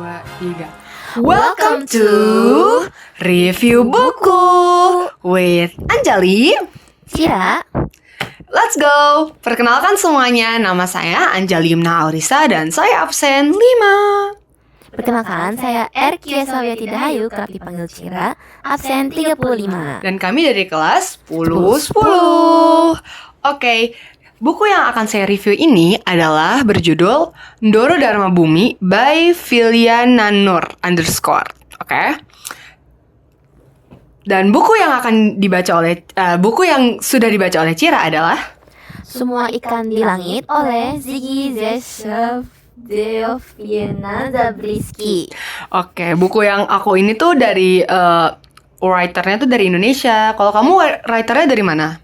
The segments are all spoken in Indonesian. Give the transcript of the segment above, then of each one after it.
2, 3. Welcome to Review Buku with Anjali, Cira. Let's go. Perkenalkan semuanya, nama saya Anjali Yumna Aurisa dan saya absen 5. Perkenalkan, saya RQ Sawyati Dahayu, kerap dipanggil Cira, absen 35. Dan kami dari kelas 10-10. Oke, buku yang akan saya review ini adalah berjudul Ndoro Dharma Bumi by Filiananur _ Oke. Dan buku yang akan dibaca oleh buku yang sudah dibaca oleh Cira adalah Semua Ikan di Langit oleh Ziggy Zabriskie. Oke, buku yang aku ini tuh dari writernya tuh dari Indonesia. Kalau kamu writernya dari mana?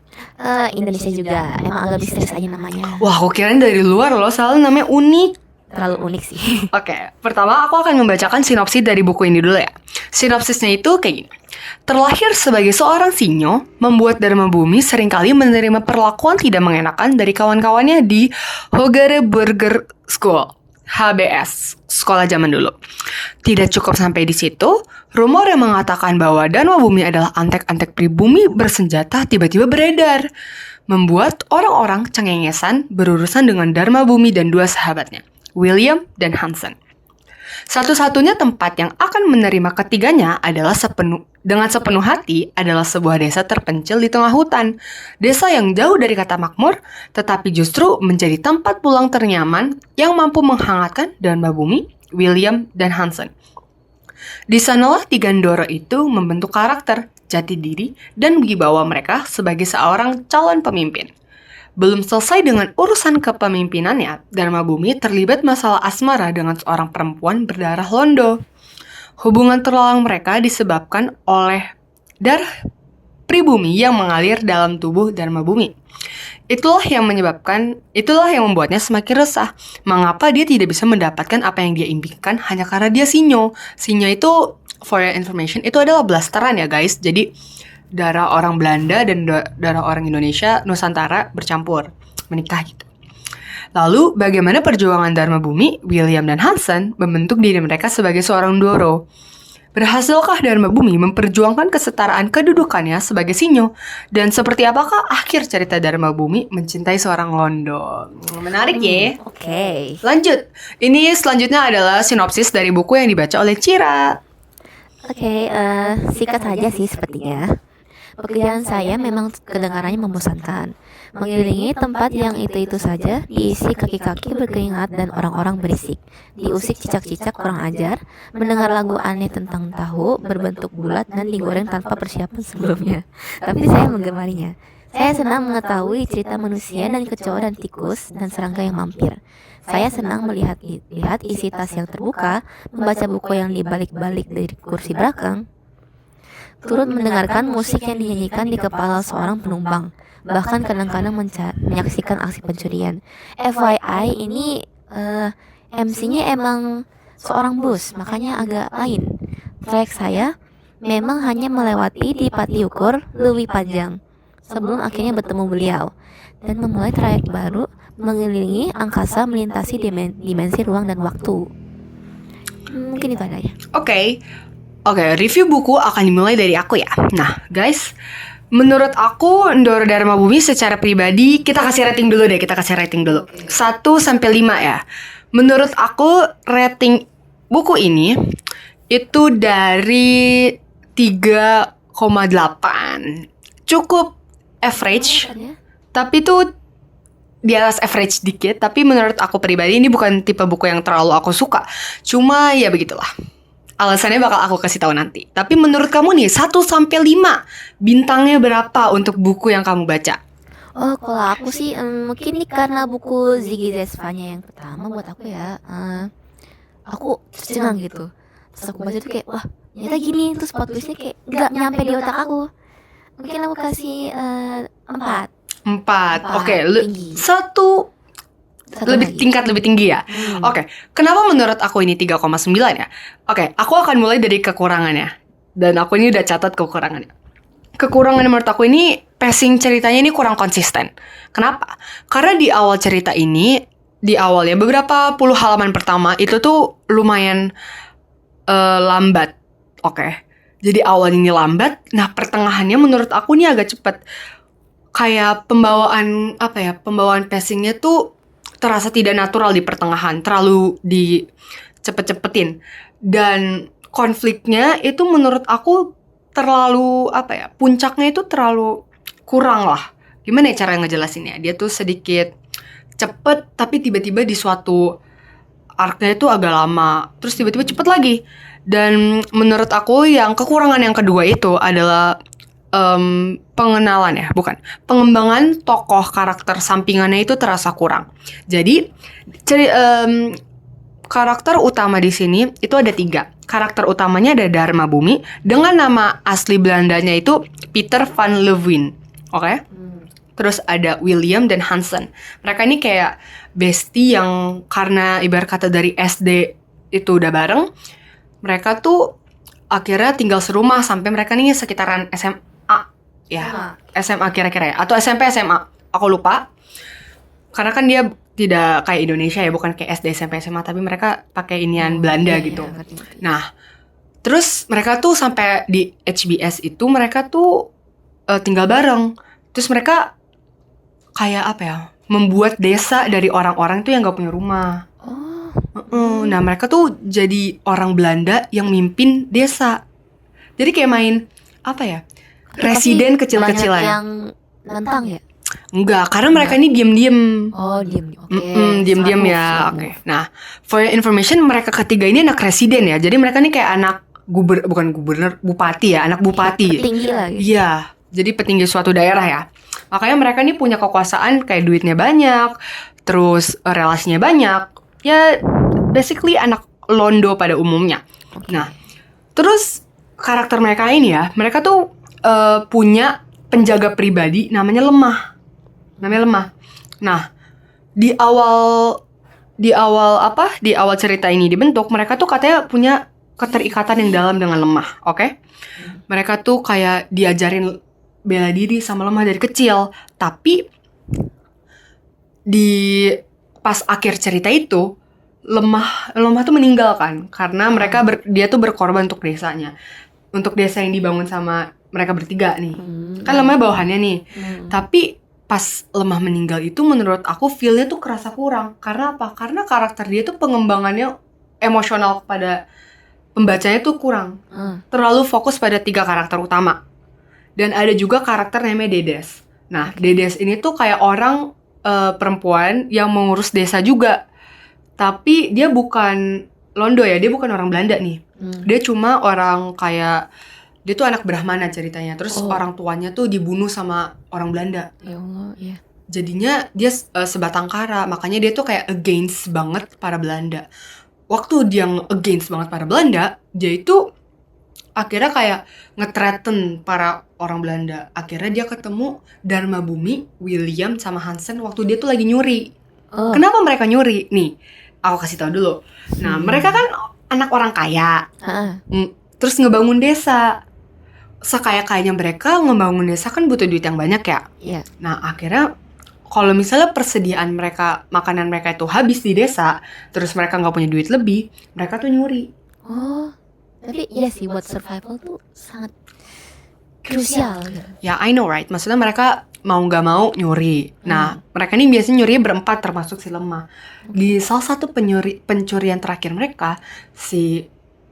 Indonesia juga. Emang agak misterius aja namanya. Wah, aku kirain dari luar loh, soalnya namanya unik. Terlalu unik sih. Oke, pertama aku akan membacakan sinopsis dari buku ini dulu ya. Sinopsisnya itu kayak gini. Terlahir sebagai seorang sinyo, membuat Dharma Bumi seringkali menerima perlakuan tidak mengenakan dari kawan-kawannya di Hogare Burger School. HBS, sekolah zaman dulu. Tidak cukup sampai di situ, rumor yang mengatakan bahwa Dharma Bumi adalah antek-antek pribumi bersenjata tiba-tiba beredar, membuat orang-orang cengengesan berurusan dengan Dharma Bumi dan dua sahabatnya, William dan Hansen. Satu-satunya tempat yang akan menerima ketiganya adalah dengan sepenuh hati adalah sebuah desa terpencil di tengah hutan. Desa yang jauh dari kata makmur, tetapi justru menjadi tempat pulang ternyaman yang mampu menghangatkan Dharma Bumi, William, dan Hansen. Di sanalah tiga Ndoro itu membentuk karakter, jati diri, dan wibawa mereka sebagai seorang calon pemimpin. Belum selesai dengan urusan kepemimpinannya, Dharma Bumi terlibat masalah asmara dengan seorang perempuan berdarah Londo. Hubungan terlalang mereka disebabkan oleh darah pribumi yang mengalir dalam tubuh Dharma Bumi. Itulah yang membuatnya semakin resah. Mengapa dia tidak bisa mendapatkan apa yang dia impikan hanya karena dia sinyo. Sinyo itu, for your information, itu adalah blasteran ya guys. Jadi darah orang Belanda dan darah orang Indonesia Nusantara bercampur, menikah gitu. Lalu, bagaimana perjuangan Dharma Bumi, William dan Hansen membentuk diri mereka sebagai seorang Ndoro? Berhasilkah Dharma Bumi memperjuangkan kesetaraan kedudukannya sebagai sinyo? Dan seperti apakah akhir cerita Dharma Bumi mencintai seorang Londo? Menarik ya? Oke. Lanjut. Ini selanjutnya adalah sinopsis dari buku yang dibaca oleh Cira. Oke, sikat saja sih sepertinya. Pekerjaan saya memang kedengarannya membosankan. Mengelilingi tempat yang itu-itu saja, diisi kaki-kaki berkeringat dan orang-orang berisik. Diusik cicak-cicak kurang ajar, mendengar lagu aneh tentang tahu berbentuk bulat dan digoreng tanpa persiapan sebelumnya. Tapi saya menggemarinya. Saya senang mengetahui cerita manusia dan kecoa dan tikus dan serangga yang mampir. Saya senang melihat isi tas yang terbuka, membaca buku yang dibalik-balik dari kursi belakang, turut mendengarkan musik yang dinyanyikan di kepala seorang penumpang, bahkan kadang-kadang menyaksikan aksi pencurian. FYI, ini MC-nya emang seorang bos, makanya agak lain. Trayek saya memang hanya melewati di Patiukur, Lewi Pajang, sebelum akhirnya bertemu beliau, dan memulai trayek baru mengelilingi angkasa melintasi dimensi ruang dan waktu. Mungkin itu adanya. Oke, review buku akan dimulai dari aku ya. Nah, guys, menurut aku Ndoro Dharma Bumi secara pribadi, kita kasih rating dulu deh, 1-5 ya. Menurut aku rating buku ini itu dari 3,8. Cukup average, tapi itu di atas average dikit. Tapi menurut aku pribadi ini bukan tipe buku yang terlalu aku suka. Cuma ya begitulah. Alasannya bakal aku kasih tahu nanti. Tapi menurut kamu nih, 1-5 bintangnya berapa untuk buku yang kamu baca? Oh, kalau aku sih mungkin ini karena buku Ziggy Zaspanya yang pertama buat aku ya. Aku senang gitu. Terus aku baca tuh kayak, wah, ternyata gini. Terus plot twistnya kayak gak nyampe di otak aku. Mungkin aku kasih 4. 4. Oke, tinggi. tingkat lebih tinggi ya. Oke, kenapa menurut aku ini 3,9 ya? Oke, aku akan mulai dari kekurangannya. Dan aku ini udah catat kekurangannya. Kekurangan menurut aku ini pacing ceritanya ini kurang konsisten. Kenapa? Karena di awal cerita ini, di awal ya beberapa puluh halaman pertama itu tuh lumayan lambat. Oke. Jadi awal ini lambat, nah pertengahannya menurut aku nih agak cepet. Kayak pembawaan pacingnya tuh terasa tidak natural di pertengahan, terlalu dicepet-cepetin. Dan konfliknya itu menurut aku terlalu puncaknya itu terlalu kurang lah. Gimana ya cara ngejelasinnya? Dia tuh sedikit cepet, tapi tiba-tiba di suatu arc-nya itu agak lama, terus tiba-tiba cepet lagi. Dan menurut aku yang kekurangan yang kedua itu adalah pengembangan tokoh karakter sampingannya itu terasa kurang. Jadi karakter utama di sini itu ada 3. Karakter utamanya ada Dharma Bumi dengan nama asli Belandanya itu Peter van Leeuwen. Oke? Terus ada William dan Hansen. Mereka ini kayak bestie yang karena ibarat kata dari SD itu udah bareng. Mereka tuh akhirnya tinggal serumah sampai mereka nih sekitaran SMA. Ya, SMA kira-kira ya. Atau SMP SMA. Aku lupa. Karena kan dia tidak kayak Indonesia ya, bukan kayak SD, SMP, SMA, tapi mereka pakai inian Belanda gitu. Nah, terus mereka tuh sampai di HBS itu mereka tuh tinggal bareng. Terus mereka kayak membuat desa dari orang-orang tuh yang gak punya rumah. Nah, mereka tuh jadi orang Belanda yang mimpin desa. Jadi kayak main residen kecil-kecilan. Yang nentang ya? Enggak, karena mereka ini diem-diem. Oh, diem. Oke. Diem-diem ya. Oke. Nah, for your information, mereka ketiga ini anak residen ya. Jadi mereka ini kayak anak bukan gubernur, bupati ya, anak bupati. Petinggi lah gitu. Iya, jadi petinggi suatu daerah ya. Makanya mereka ini punya kekuasaan, kayak duitnya banyak, terus relasinya banyak. Ya, basically anak londo pada umumnya. Nah, terus karakter mereka ini ya, mereka tuh punya penjaga pribadi namanya Lemah. Nah, di awal cerita ini dibentuk, mereka tuh katanya punya keterikatan yang dalam dengan Lemah, oke? Mereka tuh kayak diajarin bela diri sama Lemah dari kecil, tapi di pas akhir cerita itu Lemah tuh meninggal kan, karena dia tuh berkorban untuk desanya, untuk desa yang dibangun sama mereka bertiga nih. Kan Lemah bawahannya nih. Tapi pas Lemah meninggal itu menurut aku feel-nya tuh kerasa kurang. Karena apa? Karena karakter dia tuh pengembangannya emosional kepada pembacanya tuh kurang. Terlalu fokus pada 3 karakter utama. Dan ada juga karakter namanya Dedes. Nah, Dedes ini tuh kayak orang perempuan yang mengurus desa juga. Tapi dia bukan londo ya, dia bukan orang Belanda nih. Dia cuma orang kayak, dia tuh anak Brahmana ceritanya. Terus orang tuanya tuh dibunuh sama orang Belanda. Ya Allah, iya. Jadinya dia sebatang kara. Makanya dia tuh kayak against banget para Belanda. Waktu dia against banget para Belanda, dia itu akhirnya kayak nge-threaten para orang Belanda. Akhirnya dia ketemu Dharma Bumi, William, sama Hansen waktu dia tuh lagi nyuri. Kenapa mereka nyuri? Nih, aku kasih tahu dulu. Nah, mereka kan anak orang kaya. Terus ngebangun desa. Sekaya-kayanya mereka ngebangun desa kan butuh duit yang banyak ya. Iya. Nah, akhirnya kalau misalnya persediaan mereka, makanan mereka itu habis di desa, terus mereka nggak punya duit lebih, mereka tuh nyuri. Tapi iya sih, buat survival tuh sangat krusial gitu. Ya, I know right. Maksudnya mereka mau nggak mau nyuri. Nah, mereka ini biasanya nyuri berempat termasuk si Lemah. Di salah satu pencurian terakhir mereka,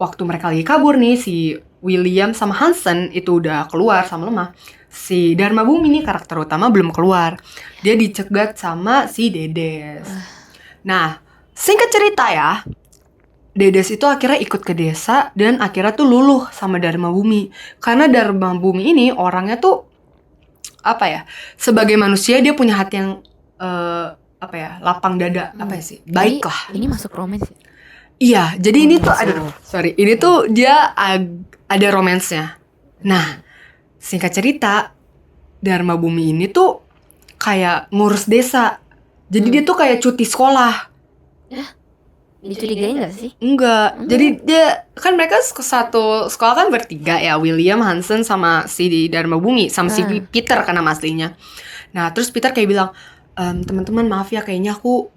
waktu mereka lagi kabur nih, si William sama Hansen itu udah keluar sama Lemah. Si Dharma Bumi nih karakter utama belum keluar. Dia dicegat sama si Dedes. Nah, singkat cerita ya, Dedes itu akhirnya ikut ke desa dan akhirnya tuh luluh sama Dharma Bumi. Karena Dharma Bumi ini orangnya tuh sebagai manusia dia punya hati yang lapang dada, baik lah. Ini masuk romance ya? Iya, jadi ini tuh ini tuh dia ada romansnya. Nah, singkat cerita, Dharma Bumi ini tuh kayak ngurus desa. Jadi dia tuh kayak cuti sekolah. Dicurigain gak sih? Enggak. Jadi dia kan mereka satu sekolah kan bertiga ya, William, Hansen sama si Dharma Bumi sama si Peter karena aslinya. Nah, terus Peter kayak bilang, teman-teman maaf ya, kayaknya aku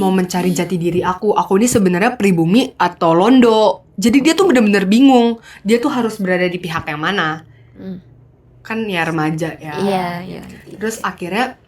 mau mencari jati diri aku. Aku ini sebenarnya pribumi atau londo. jadi dia tuh bener-bener bingung. Dia tuh harus berada di pihak yang mana. Hmm. Kan ya remaja ya. Iya. Terus akhirnya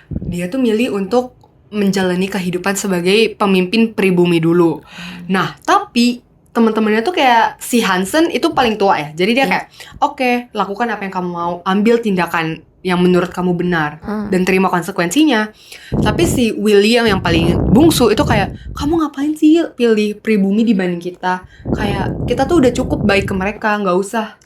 dia tuh milih untuk menjalani kehidupan sebagai pemimpin pribumi dulu. Nah, tapi teman-temannya tuh kayak si Hansen itu paling tua ya. Jadi dia kayak, oke, lakukan apa yang kamu mau, ambil tindakan yang menurut kamu benar dan terima konsekuensinya. Tapi si William yang paling bungsu itu kayak, kamu ngapain sih pilih pribumi dibanding kita? Kayak kita tuh udah cukup baik ke mereka, nggak usah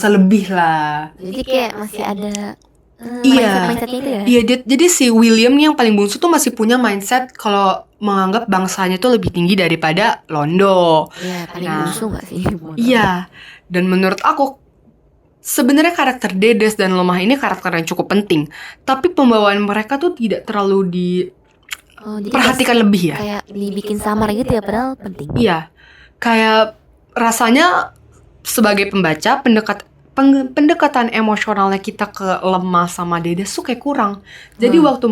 lebih lah. Jadi kayak masih ada Iya. mindsetnya itu ya. Iya, jadi si William nih yang paling bungsu tuh masih punya mindset kalau menganggap bangsanya tuh lebih tinggi daripada Londo. Iya, paling Nah, bungsu nggak sih? Iya, dan menurut aku sebenarnya karakter Dedes dan Lemah ini karakter yang cukup penting. Tapi pembawaan mereka tuh tidak terlalu Jadi diperhatikan lebih ya. kayak dibikin samar gitu ya, padahal penting. Iya, kayak rasanya sebagai pembaca pendekatan emosionalnya kita ke Lemah sama Dedes tuh kayak kurang. Jadi waktu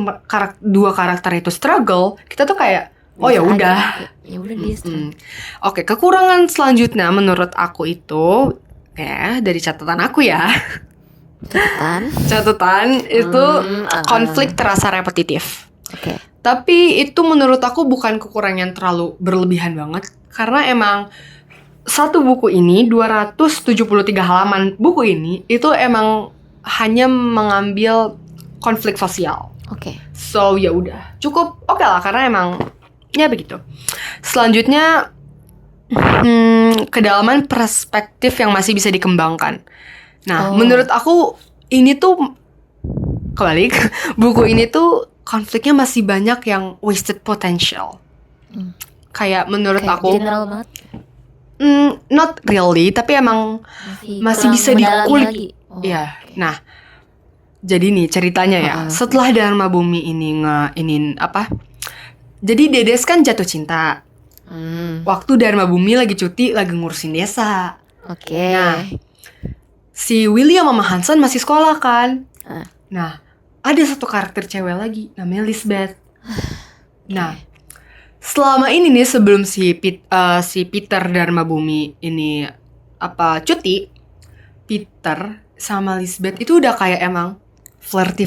dua karakter itu struggle, kita tuh kayak oh ya udah. Ya udah dia struggle. Oke, kekurangan selanjutnya menurut aku itu dari catatan aku ya. Catatan itu konflik terasa repetitif. Oke. Tapi itu menurut aku bukan kekurangan yang terlalu berlebihan banget. Karena emang satu buku ini 273 halaman buku ini itu emang hanya mengambil konflik sosial. Oke. So ya udah cukup oke lah karena emang ya begitu. Selanjutnya kedalaman perspektif yang masih bisa dikembangkan. Nah menurut aku ini tuh kebalik buku ini tuh konfliknya masih banyak yang wasted potential. Kayak menurut aku general banget. Not really, tapi emang masih bisa dikulik. Ya, nah, jadi nih ceritanya ya. Setelah Dharma Bumi ini jadi Dedes kan jatuh cinta. Waktu Dharma Bumi lagi cuti, lagi ngurusin desa. Oke. Nah, si William sama Hansen masih sekolah kan. Nah, ada satu karakter cewek lagi, namanya Lisbeth. Nah, selama ini nih sebelum si Peter Dharma Bumi ini cuti, Peter sama Lisbeth itu udah kayak emang flirty.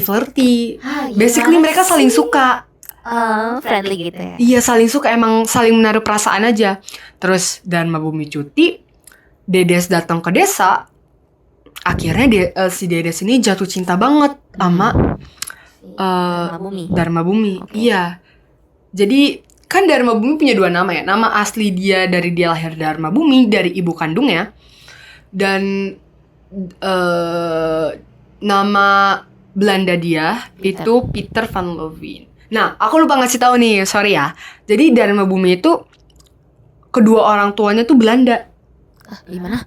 Basically mereka saling suka. Friendly gitu ya. Iya, saling suka, emang saling menaruh perasaan aja. Terus Dharma Bumi cuti, Dedes datang ke desa. Akhirnya si Dedes ini jatuh cinta banget sama Dharma Bumi. Iya. Jadi kan Dharma Bumi punya dua nama ya. Nama asli dia dari dia lahir Dharma Bumi, dari ibu kandungnya. Dan nama Belanda dia itu Peter van Lewin. Nah, aku lupa ngasih tahu nih, sorry ya. Jadi Dharma Bumi itu kedua orang tuanya tuh Belanda. Gimana?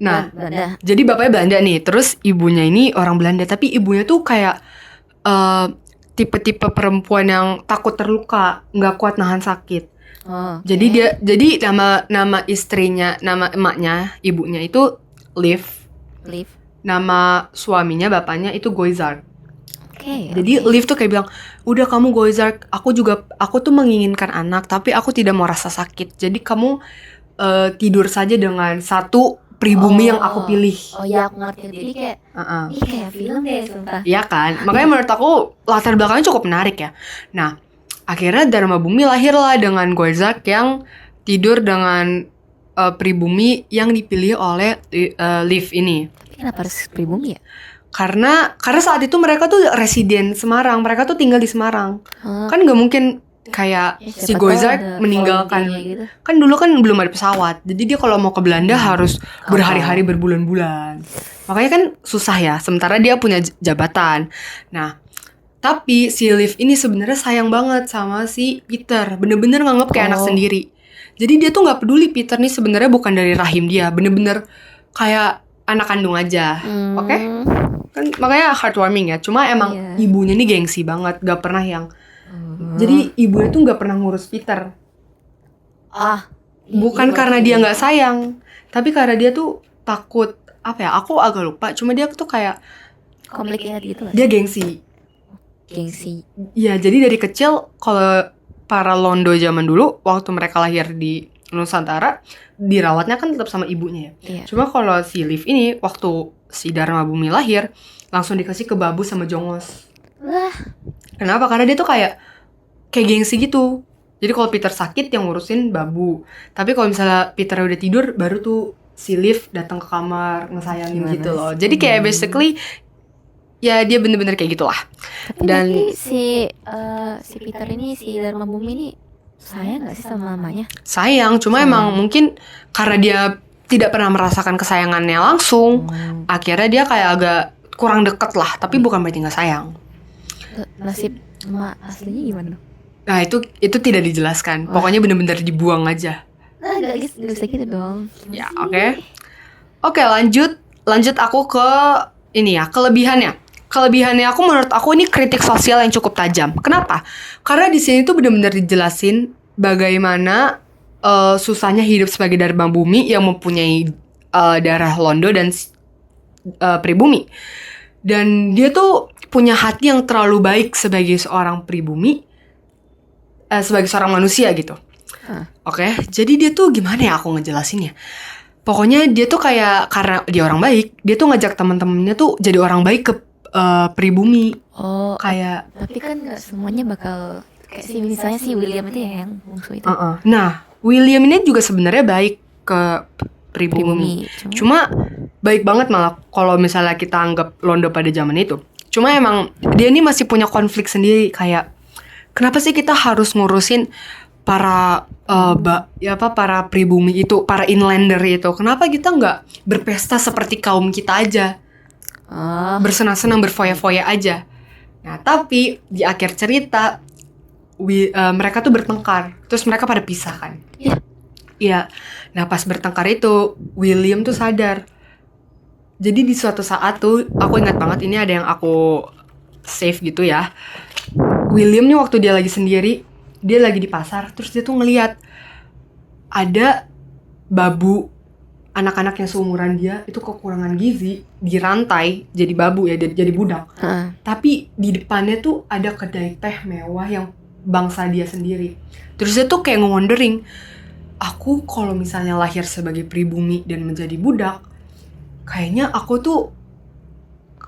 Nah, Belanda. Jadi bapaknya Belanda nih, terus ibunya ini orang Belanda, tapi ibunya tuh kayak tipe-tipe perempuan yang takut terluka, nggak kuat nahan sakit. Jadi nama istrinya, nama emaknya, ibunya itu Liv. Nama suaminya, bapaknya itu Goizard. Jadi Liv tuh kayak bilang, udah kamu Goizard, aku tuh menginginkan anak, tapi aku tidak mau rasa sakit. Jadi kamu tidur saja dengan satu pribumi yang aku pilih. Oh ya, aku ngerti. Jadi kayak kayak film deh, sumpah. Iya kan? Makanya menurut aku latar belakangnya cukup menarik ya. Nah, akhirnya Dharma Bumi lahirlah dengan Goizard yang tidur dengan pribumi yang dipilih oleh Liv ini. Tapi kenapa harus pribumi ya? Karena saat itu mereka tuh residen Semarang, mereka tuh tinggal di Semarang. Kan nggak mungkin kayak si Goizard meninggalkan gitu. Kan dulu kan belum ada pesawat, jadi dia kalau mau ke Belanda harus berhari-hari, berbulan-bulan. Makanya kan susah ya, sementara dia punya jabatan. Nah, tapi si Liv ini sebenarnya sayang banget sama si Peter, bener-bener nganggep kayak anak sendiri. Jadi dia tuh nggak peduli Peter nih sebenarnya bukan dari rahim dia, bener-bener kayak anak kandung aja. Oke? Kan makanya heartwarming ya. Cuma emang ibunya nih gengsi banget, gak pernah yang jadi ibunya tuh gak pernah ngurus Peter. Bukan karena dia gak sayang, tapi karena dia tuh takut. Apa ya, aku agak lupa. Cuma dia tuh kayak complicated gitu lah. Dia gengsi. Ya, jadi dari kecil kalau para Londo zaman dulu, waktu mereka lahir di Nusantara dirawatnya kan tetap sama ibunya ya. Iya. Cuma kalau si Liv ini waktu si Dharma Bumi lahir langsung dikasih ke Babu sama Jongos. Wah, Kenapa? Karena dia tuh kayak gengsi gitu. Jadi kalau Peter sakit yang ngurusin Babu. Tapi kalau misalnya Peter udah tidur baru tuh si Liv datang ke kamar ngesayangin Gimana gitu loh. sih? Jadi kayak basically ya dia bener-bener kayak gitulah. tapi Dan- berarti si Peter ini, si Dharma Bumi ini sayang gak sih sama mamanya? Sayang, cuma emang mungkin karena dia tidak pernah merasakan kesayangannya langsung, akhirnya dia kayak agak kurang deket lah. Tapi bukan berarti nggak sayang. Nasib emak aslinya gimana? Nah itu tidak dijelaskan. Pokoknya bener-bener dibuang aja. Gak bisa gitu dong. Ya, oke. Oke, lanjut aku ke ini ya, kelebihannya. Kelebihannya menurut aku ini kritik sosial yang cukup tajam. Kenapa? Karena di sini tuh benar-benar dijelasin bagaimana susahnya hidup sebagai Dharma Bumi yang mempunyai darah Londo dan pribumi. Dan dia tuh punya hati yang terlalu baik sebagai seorang pribumi, sebagai seorang manusia gitu. Oke, jadi dia tuh gimana ya aku ngejelasinnya? Pokoknya dia tuh kayak karena dia orang baik, dia tuh ngajak teman-temannya tuh jadi orang baik ke pribumi. Oh, Kayak tapi kan gak semuanya bakal kayak si misalnya si William itu ya yang bungsu itu. Nah, William ini juga sebenarnya baik ke pribumi. Cuma baik banget malah kalau misalnya kita anggap Londo pada zaman itu. Cuma emang dia ini masih punya konflik sendiri kayak kenapa sih kita harus ngurusin para para pribumi itu, para inlander itu. Kenapa kita nggak berpesta seperti kaum kita aja? Bersenang-senang, berfoya-foya aja. Nah, tapi di akhir cerita mereka tuh bertengkar. Terus mereka pada pisah kan. Iya. Nah, pas bertengkar itu William tuh sadar. Jadi di suatu saat tuh aku ingat banget, ini ada yang aku save gitu ya. William nih waktu dia lagi sendiri, dia lagi di pasar, terus dia tuh ngeliat ada babu, anak-anak yang seumuran dia itu kekurangan gizi, dirantai jadi babu ya, jadi budak. Tapi di depannya tuh ada kedai teh mewah yang bangsa dia sendiri. Terus dia tuh kayak nge-wondering, aku kalau misalnya lahir sebagai pribumi dan menjadi budak, kayaknya aku tuh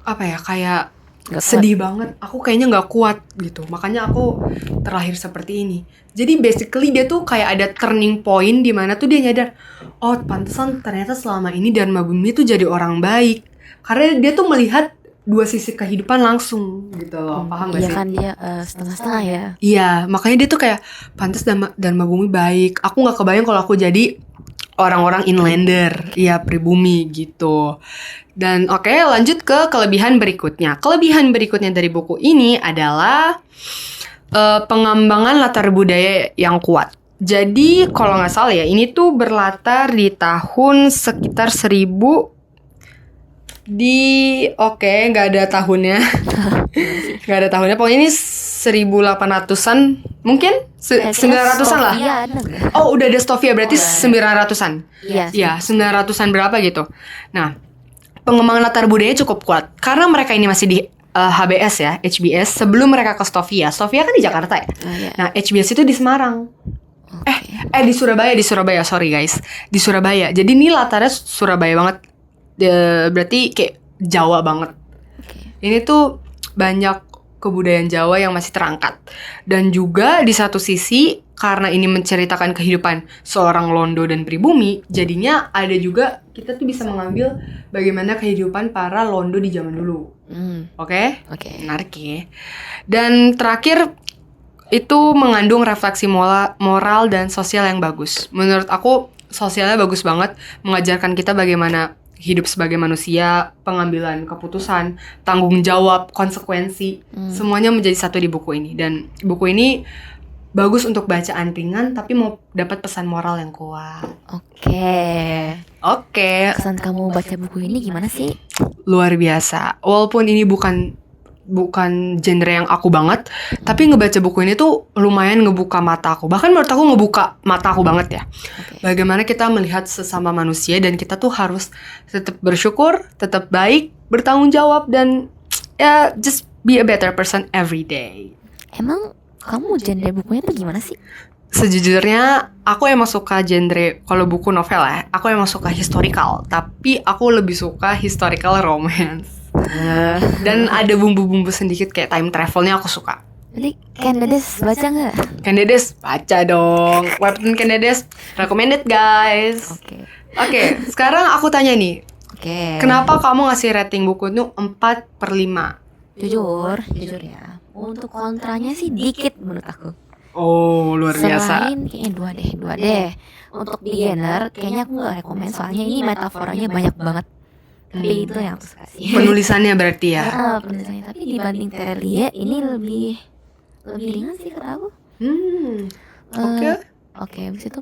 kayak sedih banget. Aku kayaknya nggak kuat gitu. Makanya aku terlahir seperti ini. Jadi basically dia tuh kayak ada turning point di mana tuh dia nyadar, oh pantesan ternyata selama ini Dharma Bumi tuh jadi orang baik. Karena dia tuh melihat dua sisi kehidupan langsung gitu loh. Paham gak Iya sih? kan dia setengah-setengah ya. Iya, makanya dia tuh kayak pantas Dharma Bumi baik. Aku nggak kebayang kalau aku jadi orang-orang inlander, iya pribumi gitu. Dan oke, lanjut ke kelebihan berikutnya. Kelebihan berikutnya dari buku ini adalah pengembangan latar budaya yang kuat. Jadi kalau nggak salah ya, ini tuh berlatar di tahun sekitar 1000 nggak ada tahunnya. Nggak ada tahunnya, pokoknya ini 1800-an mungkin 900-an lah. Iya, ada nggak? Oh, udah ada Stovia, berarti 900-an. Iya. Iya, 900-an berapa gitu. Nah, pengembangan latar budayanya cukup kuat karena mereka ini masih di HBS ya, HBS, sebelum mereka ke Stovia. Stovia kan di Jakarta ya. Iya. Nah, HBS itu di Semarang. Di Surabaya, sorry guys. Di Surabaya. Jadi ini latarnya Surabaya banget. Berarti kayak Jawa banget. Ini tuh banyak kebudayaan Jawa yang masih terangkat. Dan juga di satu sisi, karena ini menceritakan kehidupan seorang Londo dan pribumi, jadinya ada juga kita tuh bisa mengambil bagaimana kehidupan para Londo di zaman dulu. Oke? Menarik ya. Dan terakhir, itu mengandung refleksi moral dan sosial yang bagus. Menurut aku, sosialnya bagus banget, mengajarkan kita bagaimana hidup sebagai manusia, pengambilan keputusan, tanggung jawab, konsekuensi, semuanya menjadi satu di buku ini. Dan buku ini bagus untuk bacaan ringan, tapi mau dapat pesan moral yang kuat. Oke. Kesan kamu baca buku ini gimana sih? Luar biasa. Walaupun ini bukan genre yang aku banget, tapi ngebaca buku ini tuh lumayan ngebuka mata aku. Bahkan menurut aku ngebuka mata aku banget ya. Bagaimana kita melihat sesama manusia dan kita tuh harus tetap bersyukur, tetap baik, bertanggung jawab, dan ya just be a better person every day. Emang kamu genre bukunya tuh gimana sih? Sejujurnya aku emang suka genre, kalau buku novel ya, aku emang suka historical, tapi aku lebih suka historical romance. Dan ada bumbu-bumbu sedikit kayak time travelnya aku suka. Jadi Candace baca nggak? Candace baca dong. Webtoon Candace recommended guys. Oke. Oke, sekarang aku tanya nih, Oke. kenapa kamu ngasih rating buku itu 4/5? Jujur ya. Untuk kontranya sih dikit menurut aku. Oh, luar biasa. Selain kayaknya dua deh. Untuk beginner, kayaknya aku nggak rekomend soalnya ini metaforanya banyak banget. Tapi itu yang aku suka sih. Penulisannya berarti ya. Penulisannya. Tapi dibanding Terelie, ini lebih ringan sih kata aku. Oke. Oke, habis itu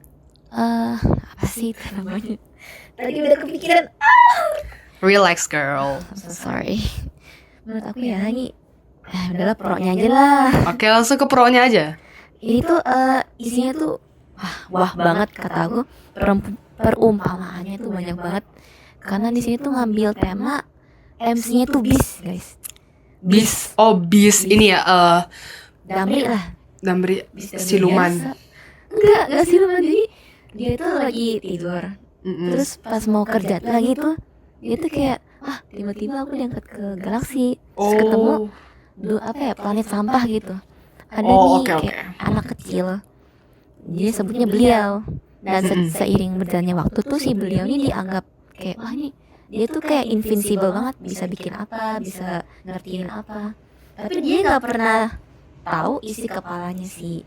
apa sih itu namanya? Tadi udah kepikiran. Relax girl. I'm so sorry. Menurut aku ya ini udahlah pro-nya aja lah. Oke, langsung ke pro-nya aja. Ini tuh isinya tuh wah banget kata aku. Perumpamaannya tuh banyak banget. Karena di sini tuh ngambil tema MC-nya tuh bis, guys. Bis. Oh, bis. Ini ya Damri lah. Damri Bis Damri siluman. biasa. Enggak siluman. Jadi dia tuh lagi tidur. Terus pas mau kerja lagi tuh dia tuh kayak tiba-tiba aku diangkat ke galaksi. Terus ketemu planet sampah gitu. Ada kayak anak kecil. Dia sebutnya beliau. Dan seiring berjalannya waktu tuh si beliau ini dianggap kayak ini dia tuh kayak invincible banget, bisa bikin apa, bisa ngertiin apa. Tapi dia nggak pernah tahu isi kepalanya si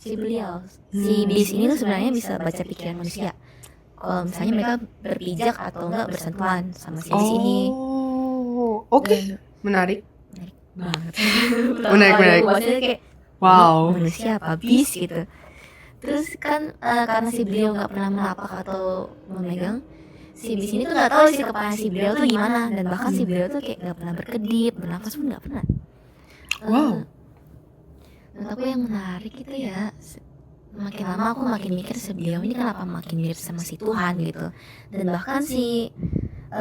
beliau. Si bis ini tuh sebenarnya bisa baca pikiran manusia. Kalau misalnya mereka berpijak atau enggak bersentuhan sama si bis ini. Oke. Menarik banget. Menarik. Kayak, wow. Manusia apa bis gitu. Terus kan karena si beliau nggak pernah melapak atau memegang, si bis ini tuh nggak tahu isi kepala si beliau tuh gimana, dan bahkan si beliau tuh kayak nggak pernah berkedip, bernafas pun nggak pernah. Wow. Menurut aku yang menarik itu ya, makin lama aku makin mikir si beliau ini kenapa makin mirip sama si Tuhan gitu. Dan bahkan si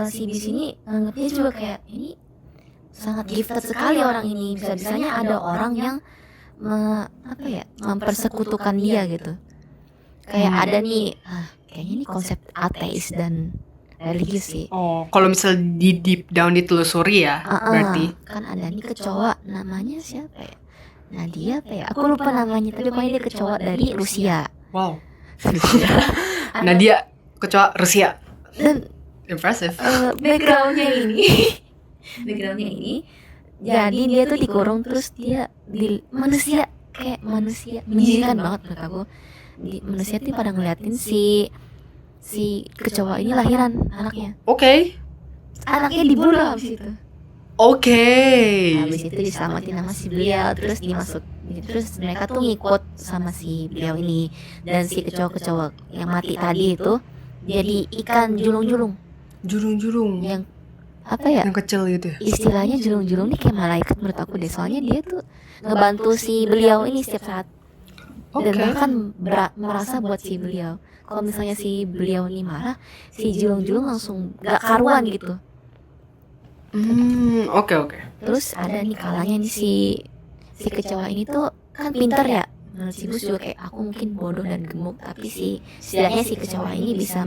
bis ini anggapnya juga kayak ini sangat gifted sekali orang ini, bisa-bisanya ada orang yang mempersekutukan dia gitu. Kayak ada nih kayaknya ini konsep ateis dan religius sih. Oh, kalau misal di deep down ditelusuri ya, berarti kan ada nih kecoa namanya siapa ya? Nadia apa ya? Aku lupa namanya, tapi pokoknya dia kecoa dari Rusia. Wow. Nadia kecoa Rusia. Dan impressive. Backgroundnya ini jadi dia tuh dikurung, terus dia manusia menjijikan banget menurut aku. Manusia tuh pada ngeliatin si kecoa ini lahiran anaknya. Oke. Anaknya dibunuh habis itu. Habis itu diselamatin sama si beliau, terus terus mereka tuh ngikut sama si beliau ini, dan si kecoa yang mati tadi itu jadi ikan julung-julung yang yang kecil gitu ya? Istilahnya julung-julung ini kayak malaikat menurut aku deh, soalnya dia tuh ngebantu si beliau ini setiap saat. Dan bahkan merasa buat si beliau. Kalau misalnya si beliau ini marah, si julung-julung langsung gak karuan gitu. Oke. Terus ada nih kalanya nih si kecoa ini tuh kan pintar ya. Menurut si bos juga kayak aku mungkin bodoh dan gemuk, tapi setidaknya si kecoa ini bisa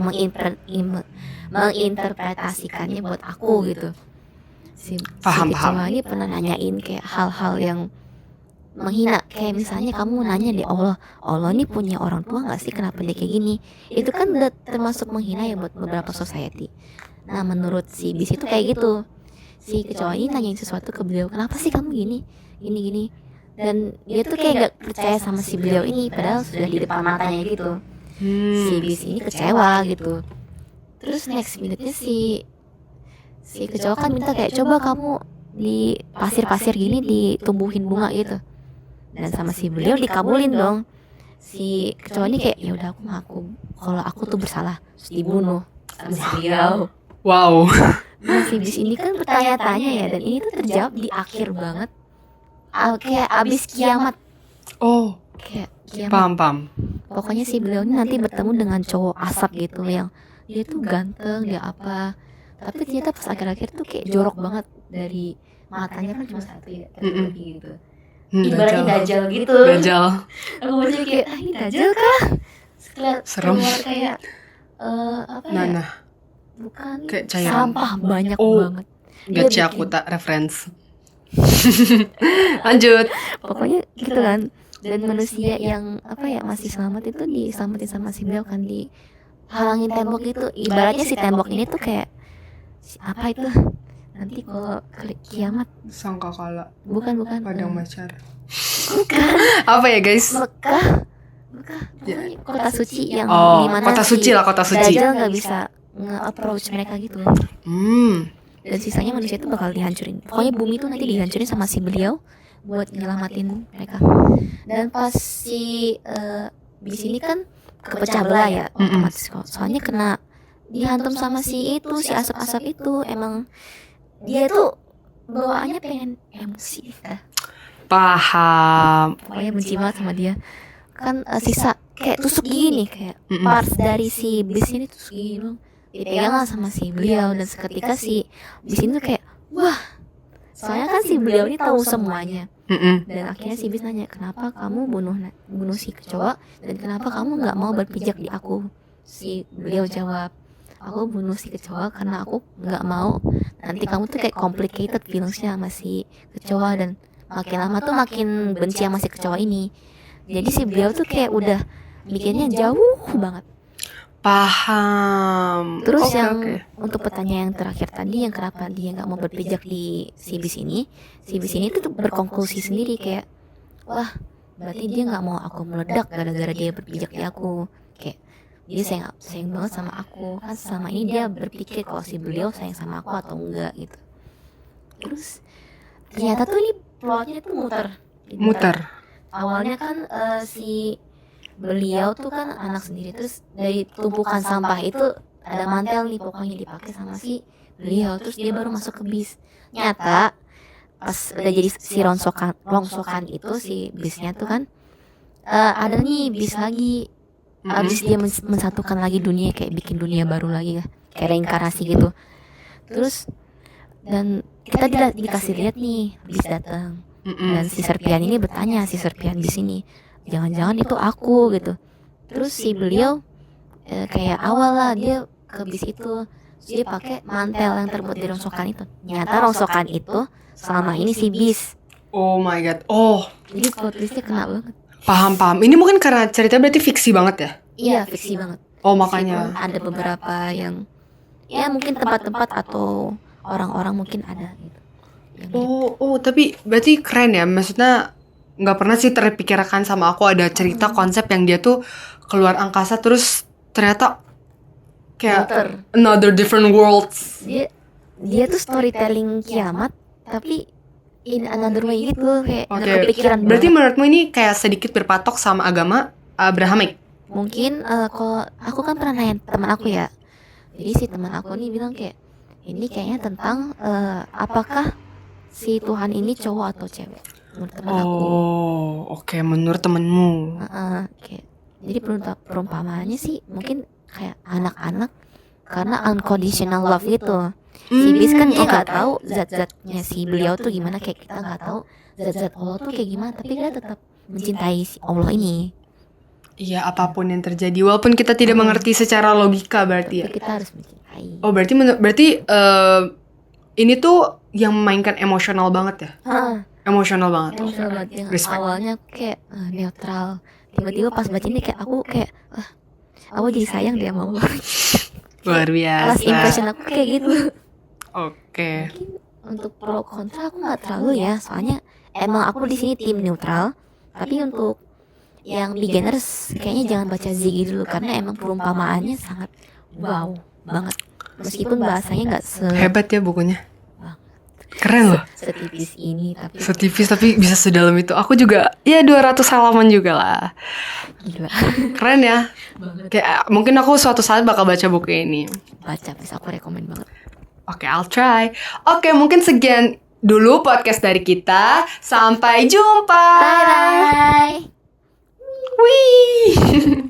menginterpretasikannya buat aku gitu. Si kecoa ini pernah nanyain kayak hal-hal yang menghina, kayak misalnya kamu nanya deh Allah ini punya orang tua nggak sih, kenapa dia kayak gini. Itu kan udah termasuk menghina ya buat beberapa society. Nah menurut si bis itu kayak gitu, si kecoa ini nanyain sesuatu ke beliau, kenapa sih kamu gini. Dan dia tuh kayak gak percaya sama si beliau ini, padahal sudah di depan matanya gitu. Si bis ini kecewa gitu. Terus next minute-nya si kecoa kan minta kayak coba kamu di pasir-pasir gini ditumbuhin bunga gitu. Dan sama si beliau dikabulin dong. Si kecoa ini kayak ya udah aku ngaku kalau aku tuh bersalah, terus dibunuh sama si beliau. Wow. Nah si bis ini kan bertanya-tanya ya, dan ini tuh terjawab di akhir banget. Kayak abis kiamat. Oh, kayak kiamat. Paham. Pokoknya si beliau ini nanti bertemu dengan cowok asap gitu, yang dia tuh ganteng, dia apa, tapi ternyata pas akhir-akhir tuh kayak jorok banget, dari matanya kan cuma satu ya, gitu. ibaratnya dajal gitu. Dajjal. Aku baca kayak ini dajal kah? Setelah Serem. keluar kayak apa ya? Nah. Bukan Kayak cairan. sampah banyak Oh. banget. Gacha Dia aku bikin- tak reference. Lanjut. Pokoknya gitu kan. Dan manusia yang apa ya masih selamat itu diselamatin sama si beliau kan, di halangin tembok itu. Ibaratnya si tembok ini tuh kayak apa itu? Nanti kalau kiamat Sangkakala. bukan Padang macar. bukan Apa ya guys? Mekah pokoknya kota suci yang Oh, dimana kota suci lah, kota suci. Dajjal nggak bisa nge-approach mereka gitu. Dan sisanya manusia itu bakal dihancurin. Pokoknya bumi itu nanti dihancurin sama si beliau buat nyelamatin mereka. Dan pas si di sini kan kepecah belah ya otomatis kok. Soalnya kena dihantam sama si asap-asap itu. Emang dia tuh bawaannya pengen emosi. Paham. Pokoknya benci banget sama dia. Kan sisa kayak tusuk gigi nih, kayak parts dari si bis ini tusuk gigi dong. Dipegang lah sama si beliau, dan seketika si bis ini tuh kayak wah. Soalnya kan si beliau ini tahu semuanya. Dan akhirnya si bis nanya, kenapa kamu bunuh si kecoa, dan kenapa kamu nggak mau berpijak di aku? Si beliau jawab, aku bunuh si kecoa karena aku nggak mau nanti kamu tuh kayak complicated feelingsnya sama si kecoa, dan makin lama tuh makin benci sama si kecoa ini. Jadi si beliau tuh kayak udah mikirnya jauh banget. Paham. Terus Oke, yang oke. untuk pertanyaan yang terakhir tadi, yang kenapa dia nggak mau berpijak di si bis ini tuh berkonklusi sendiri kayak wah berarti dia nggak mau aku meledak gara-gara dia berpijak di aku. Kayak dia sayang banget sama aku, kan selama ini dia berpikir kalau si beliau sayang sama aku atau enggak gitu. Terus ternyata tuh ini plotnya tuh muter. Awalnya kan si beliau tuh kan anak sendiri, terus dari tumpukan sampah itu ada mantel nih pokoknya dipakai sama si beliau, terus dia baru masuk ke bis. Nyata pas udah jadi si rongsokan itu si bisnya tuh kan ada nih bis lagi. Abis dia mensatukan lagi dunia, kayak bikin dunia baru lagi ya, kayak reinkarnasi gitu. Terus dan kita dikasih lihat nih bis datang. Dan si Serpian ini bertanya, si Serpian di sini, jangan-jangan itu aku gitu. Terus si beliau kayak awal lah dia ke bis itu, terus dia pakai mantel yang terbuat dari rongsokan itu. Nyata rongsokan itu selama ini si bis. Oh my god. Oh, Jadi plot twistnya kena banget. paham. Ini mungkin karena cerita berarti fiksi banget ya? Iya, fiksi banget. Oh, makanya. Meskipun ada beberapa yang ya mungkin tempat-tempat atau orang-orang mungkin ada gitu. Yang mirip. Tapi berarti keren ya. Maksudnya nggak pernah sih terpikirkan sama aku ada cerita konsep yang dia tuh keluar angkasa terus ternyata kayak Muter. another different worlds. Dia tuh storytelling kiamat tapi in another way gitu, kayak nggak Oke. kepikiran Berarti banget. menurutmu ini kayak sedikit berpatok sama agama Abrahamic? Mungkin kalau aku kan pernah nanya teman aku ya, jadi si teman aku nih bilang kayak ini kayaknya tentang apakah si Tuhan ini cowok atau cewek, menurut teman aku. Oh, oke. Menurut temenmu. Kayak jadi perumpamaannya sih mungkin kayak anak-anak karena unconditional love gitu. Si bis kan dia nggak tahu zat-zatnya si beliau tuh gimana, kayak kita nggak tahu zat-zat Allah tuh kayak gimana, tapi dia tetap mencintai si Allah ini. Iya, apapun yang terjadi, walaupun kita tidak mengerti secara logika berarti ya. Tapi kita harus mencintai. Oh, berarti ini tuh yang memainkan emosional banget ya? Emosional banget. Emosional banget yang Respect. awalnya kayak neutral, tiba-tiba pas baca ini kayak aku kayak aku jadi sayang dia sama Allah. Luar Last biasa. impression aku kayak gitu. Oke. Mungkin untuk pro kontra aku nggak terlalu ya, soalnya emang aku di sini tim neutral. Tapi untuk yang beginners kayaknya jangan baca Ziggy dulu karena emang perumpamaannya sangat wow banget. Meskipun bahasanya nggak Hebat ya bukunya. Keren loh. setipis ini, tapi Setipis tapi bisa sedalam itu. Aku juga ya 200 halaman juga lah. gila Keren ya. banget. Kayak mungkin aku suatu saat bakal baca buku ini. Baca, bisa aku rekomen banget. Oke, I'll try. Oke, mungkin sekian dulu podcast dari kita. Sampai jumpa. Bye bye. Wih.